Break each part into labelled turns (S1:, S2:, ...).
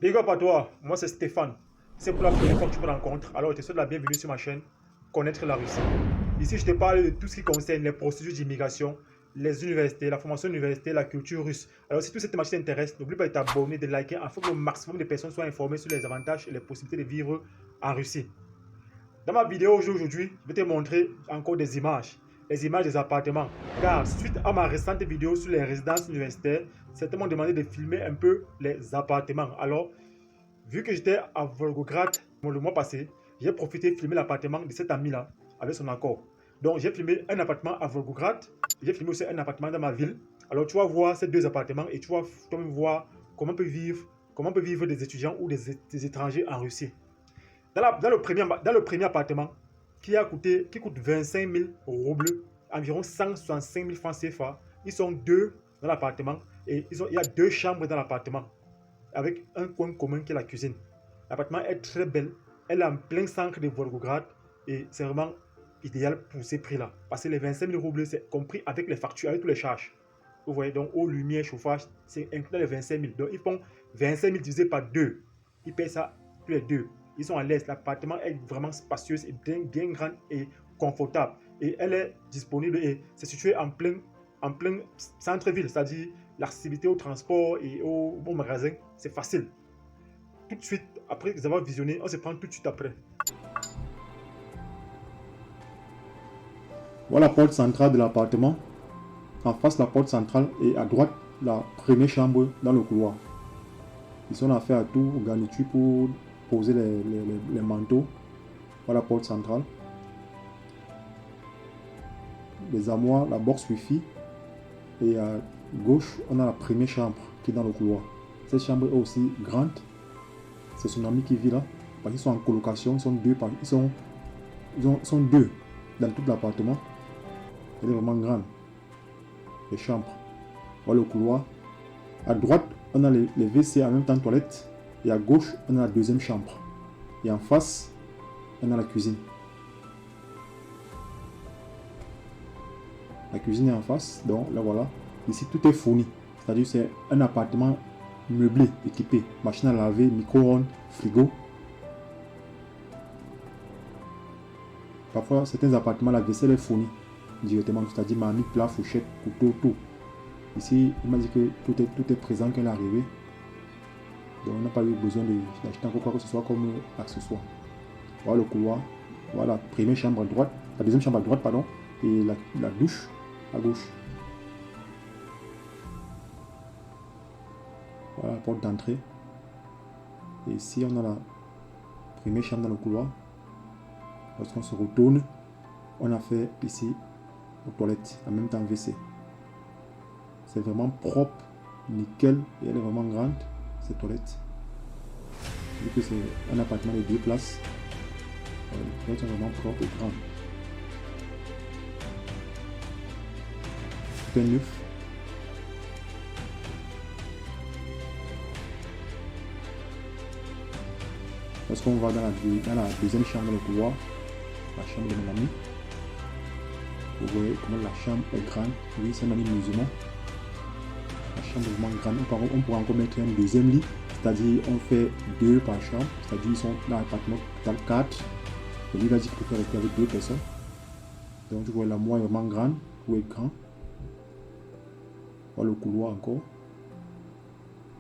S1: Big up à toi, moi c'est Stéphane. C'est pour la première fois que tu me rencontres, alors je te souhaite la bienvenue sur ma chaîne Connaître la Russie. Ici, je te parle de tout ce qui concerne les procédures d'immigration, les universités, la formation universitaire, la culture russe. Alors si toute cette thématique t'intéresse, n'oublie pas de t'abonner, de liker, afin que le maximum de personnes soient informées sur les avantages et les possibilités de vivre en Russie. Dans ma vidéo aujourd'hui, je vais te montrer encore des images. Les images des appartements. Car suite à ma récente vidéo sur les résidences universitaires, certains m'ont demandé de filmer un peu les appartements. Alors, vu que j'étais à Volgograd le mois passé, j'ai profité de filmer l'appartement de cet ami-là avec son accord. Donc, j'ai filmé un appartement à Volgograd, j'ai filmé aussi un appartement dans ma ville. Alors, tu vas voir ces deux appartements et tu vas toi-même voir comment peuvent vivre des étudiants ou des étrangers en Russie. Dans le premier appartement, qui coûte 25 000 roubles, environ 165 000 francs CFA, ils sont deux dans l'appartement et il y a deux chambres dans l'appartement avec un coin commun qui est la cuisine. L'appartement est très belle, elle est en plein centre de Volgograd et c'est vraiment idéal pour ces prix-là. Parce que les 25 000 roubles, c'est compris avec les factures, avec tous les charges. Vous voyez, donc eau, lumière, chauffage, c'est inclus dans les 25 000. Donc ils font 25 000 divisé par 2. Ils payent ça tous les deux. Ils sont à l'aise. L'appartement est vraiment spacieux et bien grand et confortable. Et elle est disponible et c'est situé en plein centre-ville, c'est-à-dire l'accessibilité au transport et au magasin, c'est facile. Tout de suite, après avoir visionné, on se prend tout de suite après.
S2: Voilà la porte centrale de l'appartement. En face, la porte centrale et à droite, la première chambre dans le couloir. Ici, on a fait à tout garniture pour poser les manteaux. Voilà la porte centrale. Les armoires, la box Wi-Fi. Et à gauche, on a la première chambre qui est dans le couloir. Cette chambre est aussi grande. C'est son ami qui vit là. Parce qu'ils sont en colocation, ils sont deux, ils sont deux dans tout l'appartement. Elle est vraiment grande. Les chambres. Voilà le couloir. À droite, on a les WC en même temps toilette. Et à gauche, on a la deuxième chambre. Et en face, on a la cuisine. La cuisine est en face. Donc là, voilà. Ici, tout est fourni. C'est-à-dire c'est un appartement meublé, équipé. Machine à laver, micro-ondes, frigo. Parfois, certains appartements, la vaisselle est fournie directement. C'est-à-dire marmite, plat, fourchette, couteau, tout. Ici, il m'a dit que tout est présent quand il est arrivé. Donc, on n'a pas eu besoin d'acheter encore quoi que ce soit comme accessoire. Voilà le couloir. Voilà la première chambre à droite. La deuxième chambre à droite, pardon. Et la douche à gauche. Voilà la porte d'entrée. Et ici, on a la première chambre dans le couloir. Lorsqu'on se retourne, on a fait ici aux toilettes, en même temps WC. C'est vraiment propre, nickel, et elle est vraiment grande, cette toilette. Vu que c'est un appartement de 2 places, les toilettes sont vraiment propres et grandes. Tout est neuf. Lorsqu'on va dans la deuxième chambre dans le couloir, la chambre de mon ami, vous voyez comment la chambre est grande. Oui, c'est un ami musulman. La chambre est vraiment grande. On pourra encore mettre un deuxième lit, c'est-à-dire on fait 2 par chambre, c'est-à-dire ils sont dans l'appartement total 4. Et lui, il a dit qu'il préfère rester avec 2 personnes. Donc, vous voyez, la moire est vraiment grande, tout est grand. Voilà le couloir encore.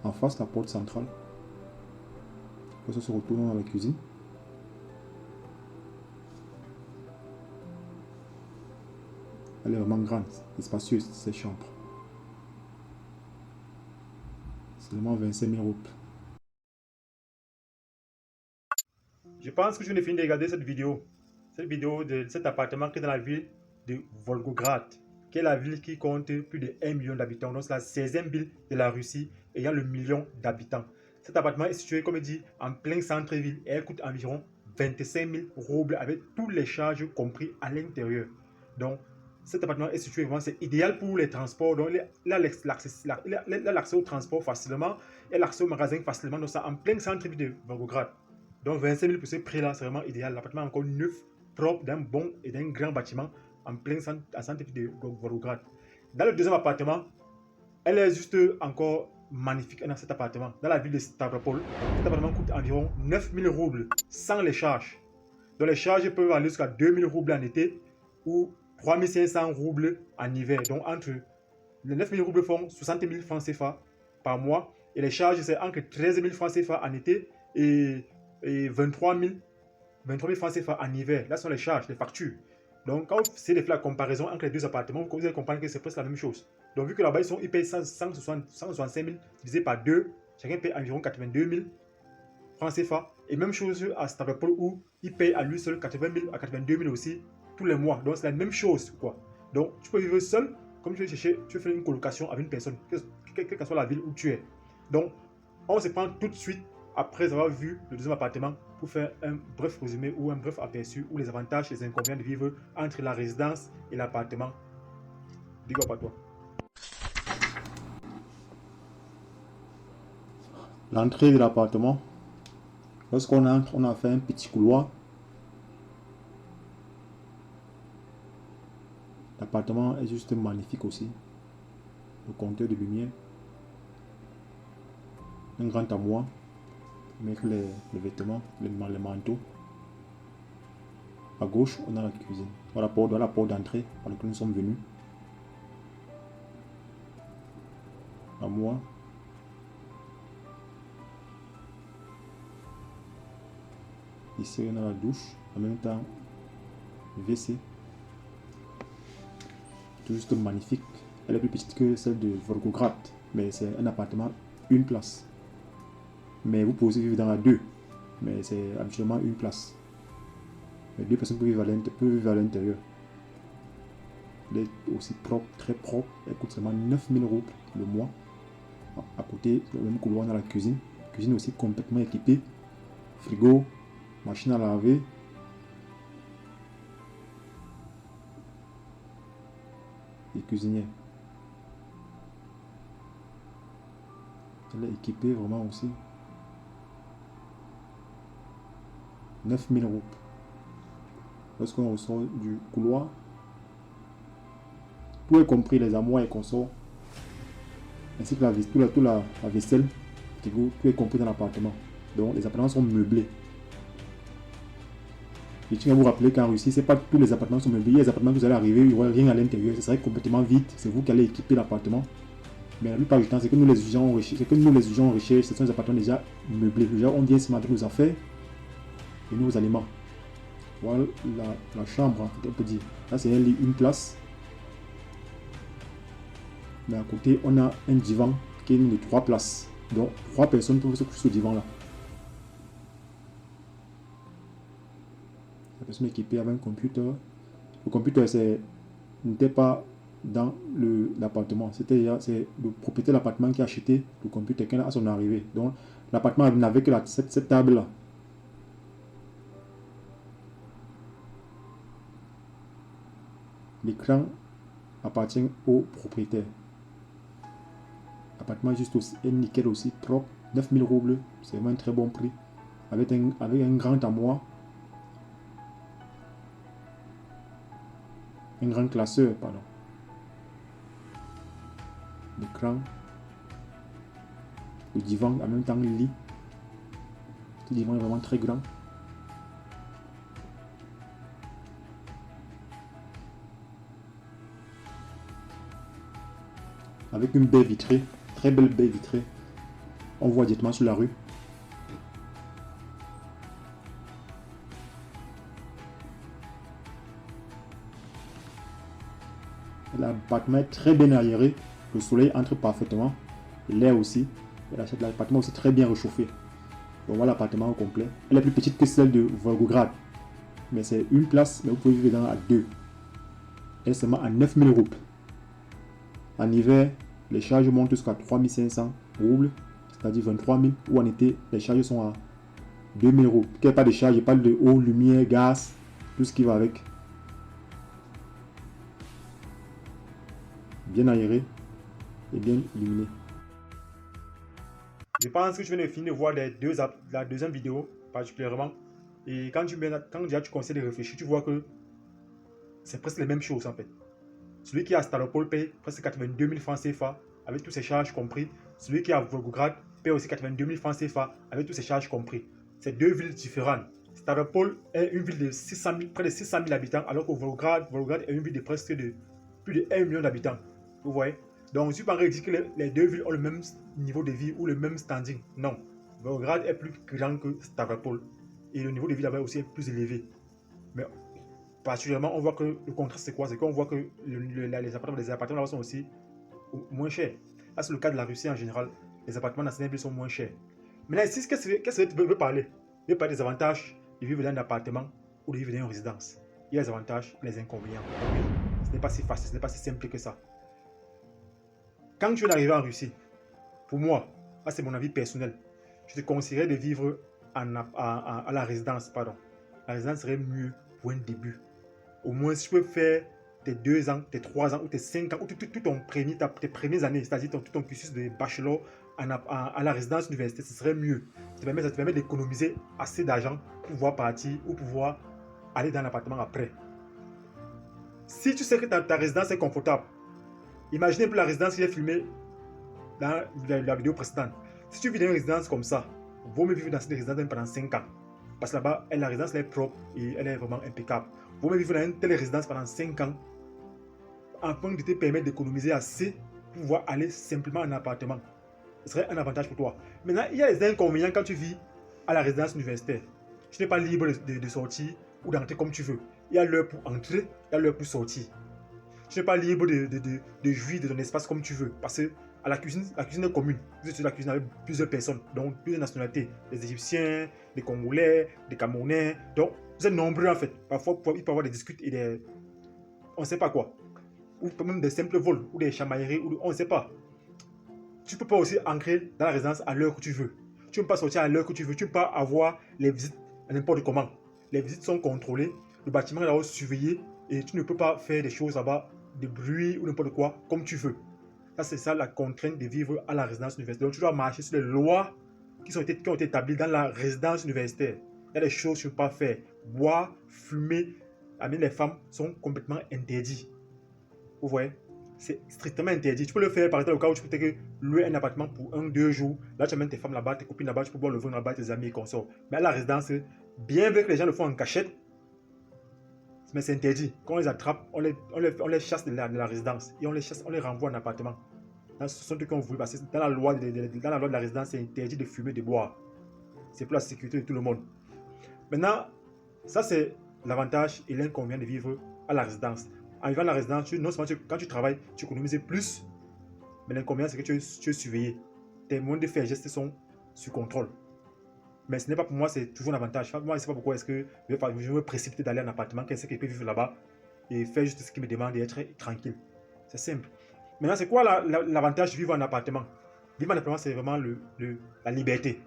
S2: En face, la porte centrale. Après, ça se retourne dans la cuisine. Elle est vraiment grande et spacieuse, cette chambre. Seulement 25 000 roubles.
S1: Je pense que je viens de finir de regarder cette vidéo. Cette vidéo de cet appartement qui est dans la ville de Volgograd, qui est la ville qui compte plus de 1 million d'habitants. Donc c'est la 16e ville de la Russie ayant le million d'habitants. Cet appartement est situé, comme dit, en plein centre-ville et elle coûte environ 25 000 roubles avec toutes les charges compris à l'intérieur. Donc cet appartement est situé vraiment, c'est idéal pour les transports. Donc il a l'accès au transport facilement et l'accès au magasin facilement. Donc c'est en plein centre-ville de Volgograd. Donc 25 000 pour ce prix-là, c'est vraiment idéal. L'appartement est encore neuf, propre, d'un bon et d'un grand bâtiment en plein centre de Volgograd. Dans le deuxième appartement, elle est juste encore magnifique dans cet appartement. Dans la ville de Stavropol, cet appartement coûte environ 9000 roubles sans les charges. Donc les charges peuvent aller jusqu'à 2000 roubles en été ou 3500 roubles en hiver. Donc entre les 9000 roubles font 60 000 francs CFA par mois. Et les charges, c'est entre 13 000 francs CFA en été et 23 000 francs CFA en hiver. Là, ce sont les charges, les factures. Donc, quand vous faites la comparaison entre les deux appartements, vous allez comprendre que c'est presque la même chose. Donc, vu que là-bas, ils payent 165 000 divisé par 2, chacun paye environ 82 000 francs CFA. Et même chose à Stavropol où ils payent à lui seul 80 000 à 82 000 aussi tous les mois. Donc, c'est la même chose, quoi. Donc, tu peux vivre seul, comme tu veux chercher, tu veux faire une colocation avec une personne, quelle que soit la ville où tu es. Donc, on se prend tout de suite après avoir vu le deuxième appartement pour faire un bref résumé ou un bref aperçu ou les avantages et les inconvénients de vivre entre la résidence et l'appartement. Dis-moi pas toi.
S2: L'entrée de l'appartement, lorsqu'on entre, on a fait un petit couloir. L'appartement est juste magnifique aussi. Le compteur de lumière. Un grand armoire. Mettre les vêtements, les manteaux. À gauche, on a la cuisine. Voilà la porte d'entrée par laquelle nous sommes venus. Armoire. Ici, on a la douche. En même temps, WC. Tout juste magnifique. Elle est plus petite que celle de Volgograd. Mais c'est un appartement, une place. Mais vous pouvez aussi vivre dans la deux. Mais c'est habituellement une place. Mais deux personnes peuvent vivre à l'intérieur. Elle est aussi propre, très propre. Elle coûte seulement 9000 roubles le mois. À côté, le même couloir dans la cuisine. La cuisine aussi complètement équipée. Frigo, machine à laver. Et cuisinière. Elle est équipée vraiment aussi. 9000 roubles. Lorsqu'on ressort du couloir, tout est compris, les armoires et consorts, ainsi que la vaisselle, tout est compris dans l'appartement. Donc les appartements sont meublés. Et je tiens à vous rappeler qu'en Russie, c'est pas tous les appartements sont meublés. Il y a des appartements que vous allez arriver, il n'y aura rien à l'intérieur, ce serait complètement vide. C'est vous qui allez équiper l'appartement. Mais la plupart du temps, c'est que nous les étudiants en recherche, ce sont des appartements déjà meublés. Déjà, on vient se mettre nos affaires et nos aliments. Voilà la chambre, on peut dire. Là, c'est un lit, une place. Mais à côté, on a un divan qui est de 3 places. Donc, 3 personnes peuvent se coucher sur ce divan-là. La personne équipée avec un computer. Le computer, n'était pas dans l'appartement. C'est le propriétaire de l'appartement qui a acheté le computer à son arrivée. Donc, l'appartement n'avait que cette table-là. L'écran appartient au propriétaire. L'appartement est juste aussi nickel aussi, propre. 9000 roubles, c'est vraiment un très bon prix. Avec un grand armoire. Un grand classeur, pardon. L'écran. Le divan, en même temps le lit. Ce divan est vraiment très grand. Avec une baie vitrée, très belle baie vitrée. On voit directement sur la rue. L'appartement est très bien aéré. Le soleil entre parfaitement. L'air aussi. Et l'appartement aussi très bien réchauffé. Donc voilà l'appartement au complet. Elle est plus petite que celle de Volgograd. Mais c'est une place, mais vous pouvez vivre dans à deux. Elle est seulement à 9000 roubles. En hiver, les charges montent jusqu'à 3500 roubles, c'est-à-dire 23 000. Ou en été, les charges sont à 2000 roubles. Qu'il n'y ait pas de charges, je parle de eau, lumière, gaz, tout ce qui va avec. Bien aéré et bien illuminé.
S1: Je pense que tu viens de finir de voir la deuxième vidéo particulièrement. Et quand déjà tu conseilles de réfléchir, tu vois que c'est presque les mêmes choses en fait. Celui qui est à Stavropol paye presque 82 000 francs CFA avec toutes ses charges compris, Celui qui est à Volgograd paie aussi 82 000 francs CFA avec toutes ses charges compris. C'est deux villes différentes. Stavropol est une ville de près de 600 000 habitants, alors que Volgograd est une ville de presque plus de 1 million d'habitants. Vous voyez? Donc, je ne suis pas en train de dire que les deux villes ont le même niveau de vie ou le même standing. Non. Volgograd est plus grand que Stavropol. Et le niveau de vie là-bas aussi est plus élevé. Mais particulièrement, on voit que le contraste, c'est quoi? C'est qu'on voit que les appartements là-bas sont aussi moins chers. Là, c'est le cas de la Russie en général. Les appartements dans certaines villes sont moins chers. Maintenant, ici, qu'est-ce que tu veux parler? Je veux parler des avantages de vivre dans un appartement ou de vivre dans une résidence. Il y a les avantages et les inconvénients. Oui, ce n'est pas si facile, ce n'est pas si simple que ça. Quand tu es arrivé en Russie, pour moi, c'est mon avis personnel, je te conseillerais de vivre à la résidence. Pardon. La résidence serait mieux pour un début. Au moins, si tu peux faire tes 2 ans, tes 3 ans ou tes 5 ans, ou tes premières années, c'est-à-dire tout ton cursus de bachelor à la résidence universitaire, ce serait mieux. Ça te permet d'économiser assez d'argent pour pouvoir partir ou pouvoir aller dans l'appartement après. Si tu sais que ta résidence est confortable, imaginez un peu la résidence qui est filmée dans la vidéo précédente. Si tu vis dans une résidence comme ça, vaut mieux vivre dans cette résidence pendant 5 ans. Parce que là-bas, la résidence est propre et elle est vraiment impeccable. Vaut mieux vivre dans une telle résidence pendant 5 ans afin de te permettre d'économiser assez pour pouvoir aller simplement en appartement. Ce serait un avantage pour toi. Maintenant, il y a les inconvénients quand tu vis à la résidence universitaire. Tu n'es pas libre de sortir ou d'entrer comme tu veux. Il y a l'heure pour entrer, il y a l'heure pour sortir. Tu n'es pas libre de jouir de ton espace comme tu veux. Parce que à la cuisine est commune. Vous êtes sur la cuisine avec plusieurs personnes, donc plusieurs nationalités. Des Égyptiens, des Congolais, des Camerounais. Donc, vous êtes nombreux en fait. Parfois, il peut y avoir des disputes et des... On ne sait pas quoi. Ou même des simples vols, ou des chamailleries, ou on ne sait pas. Tu ne peux pas aussi entrer dans la résidence à l'heure que tu veux. Tu ne peux pas sortir à l'heure que tu veux. Tu ne peux pas avoir les visites à n'importe comment. Les visites sont contrôlées. Le bâtiment est là-haut surveillé. Et tu ne peux pas faire des choses là-bas, de bruit ou n'importe quoi, comme tu veux. Ça, c'est ça la contrainte de vivre à la résidence universitaire. Donc, tu dois marcher sur les lois qui ont été établies dans la résidence universitaire. Il y a des choses que tu ne peux pas faire. Boire, fumer, les femmes sont complètement interdites. Vous voyez? C'est strictement interdit. Tu peux le faire par exemple au cas où tu peux louer un appartement pour 1-2 jours. Là, tu amènes tes femmes là-bas, tes copines là-bas, tu peux boire le vin là-bas, tes amis et consorts. Mais à la résidence, bien vrai que les gens le font en cachette, mais c'est interdit. Quand on les attrape, on les chasse de la résidence et on les renvoie en appartement. Là, ce sont ceux qui ont voulu, parce que dans la loi de la résidence, c'est interdit de fumer, de boire. C'est pour la sécurité de tout le monde. Maintenant, ça c'est l'avantage et l'inconvénient de vivre à la résidence. En vivant à la résidence, non seulement quand tu travailles, tu économises plus, mais l'inconvénient c'est que tu es surveillé. Tes moyens de faire gestes sont sous contrôle. Mais ce n'est pas pour moi, c'est toujours un avantage. Moi, je ne sais pas pourquoi est-ce que je vais me précipiter d'aller en appartement, qu'est-ce que je peux vivre là-bas et faire juste ce qui me demande et être tranquille. C'est simple. Maintenant, c'est quoi l'avantage de vivre en appartement? Vivre en appartement, c'est vraiment la liberté.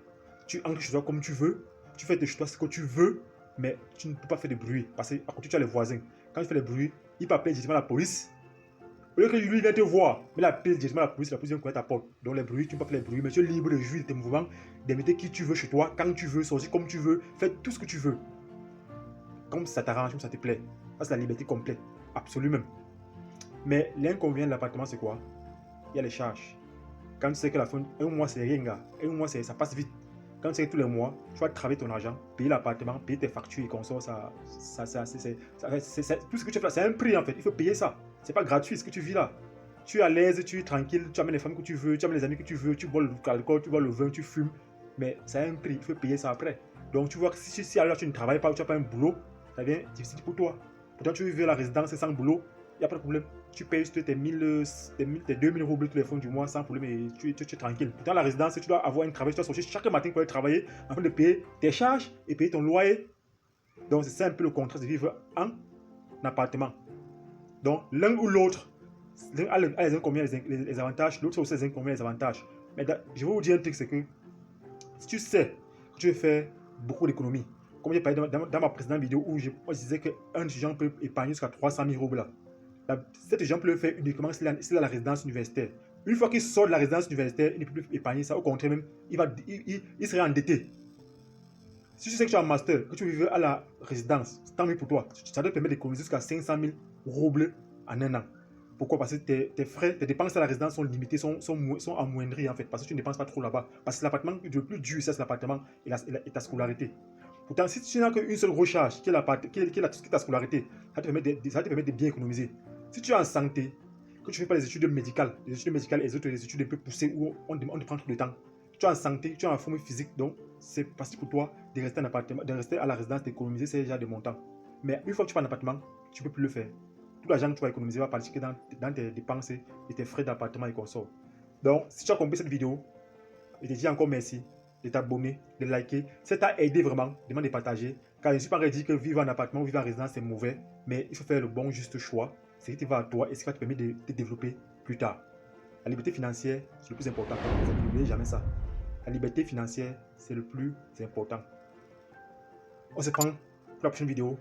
S1: Tu entres chez toi comme tu veux, tu fais de chez toi ce que tu veux, mais tu ne peux pas faire de bruit parce qu'à côté, tu as les voisins. Quand tu fais des bruits, il peut appeler directement la police. Au lieu que lui vienne te voir, mais il appelle directement la police vient connaître ta porte. Donc les bruits, tu ne peux pas faire les bruits, mais tu es libre de jouir de tes mouvements, d'inviter qui tu veux chez toi, quand tu veux, sortir comme tu veux, faire tout ce que tu veux. Comme ça t'arrange, comme ça te plaît. Ça, c'est la liberté complète, absolument. Mais l'inconvénient de l'appartement, c'est quoi? Il y a les charges. Quand tu sais que la fin, un mois, c'est rien, gars. Un mois, ça passe vite. Quand tu sais que tous les mois, tu vas travailler ton argent, payer l'appartement, payer tes factures et consorts, tout ce que tu fais, c'est un prix en fait. Il faut payer ça. C'est pas gratuit ce que tu vis là. Tu es à l'aise, tu es tranquille, tu amènes les femmes que tu veux, tu amènes les amis que tu veux, tu bois l'alcool, tu bois le vin, tu fumes. Mais ça a un prix, il faut payer ça après. Donc tu vois que si alors tu ne travailles pas ou tu n'as pas un boulot, ça devient difficile pour toi. Pourtant tu vis à la résidence sans boulot, il n'y a pas de problème. Tu payes juste tes 2000 roubles tous les fonds du mois sans problème et tu es tranquille. Pourtant, la résidence, tu dois avoir un travail, tu dois sortir chaque matin pour aller travailler afin de payer tes charges et payer ton loyer. Donc, c'est ça un peu le contraste de vivre en appartement. Donc, l'un ou l'autre, l'un a les inconvénients, les avantages, l'autre aussi les inconvénients, les avantages. Mais je vais vous dire un truc, c'est que si tu sais que tu veux faire beaucoup d'économies, comme j'ai parlé dans ma précédente vidéo où je disais qu'un étudiant peut épargner jusqu'à 300 000 roubles là. Cet étudiant peut le faire uniquement s'il a la résidence universitaire. Une fois qu'il sort de la résidence universitaire, il ne peut plus épargner ça. Au contraire même, il serait endetté. Si tu sais que tu as un master, que tu vives à la résidence, c'est tant mieux pour toi. Ça te permet d'économiser jusqu'à 500 000 roubles en un an. Pourquoi? Parce que tes frais, tes dépenses à la résidence sont limitées, sont amoindries en fait, parce que tu ne dépenses pas trop là-bas. Parce que l'appartement, le plus dur, c'est l'appartement et ta scolarité. Pourtant, si tu n'as qu'une seule grosse charge, qui est ta scolarité, ça te permet de bien économiser. Si tu es en santé, que tu ne fais pas les études médicales et les autres les études un peu poussées où on te prend tout le temps, tu es en santé, tu es en forme physique, donc c'est facile pour toi de rester en appartement, de rester à la résidence, d'économiser ces genres de montants. Mais une fois que tu vas en appartement, tu ne peux plus le faire. Tout l'argent que tu vas économiser va partir dans tes dépenses et tes frais d'appartement et consorts. Donc, si tu as compris cette vidéo, je te dis encore merci de t'abonner, de liker. Si ça t'a aidé vraiment, demande de partager. Car je ne suis pas en train de dire que vivre en appartement ou vivre en résidence, c'est mauvais. Mais il faut faire le bon, juste choix. Ce qui te va à toi et ce qui va te permettre de te développer plus tard. La liberté financière, c'est le plus important. N'oubliez jamais ça. La liberté financière, c'est le plus important. On se prend pour la prochaine vidéo.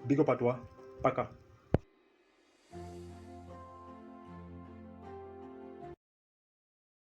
S1: Big up à toi. Paka.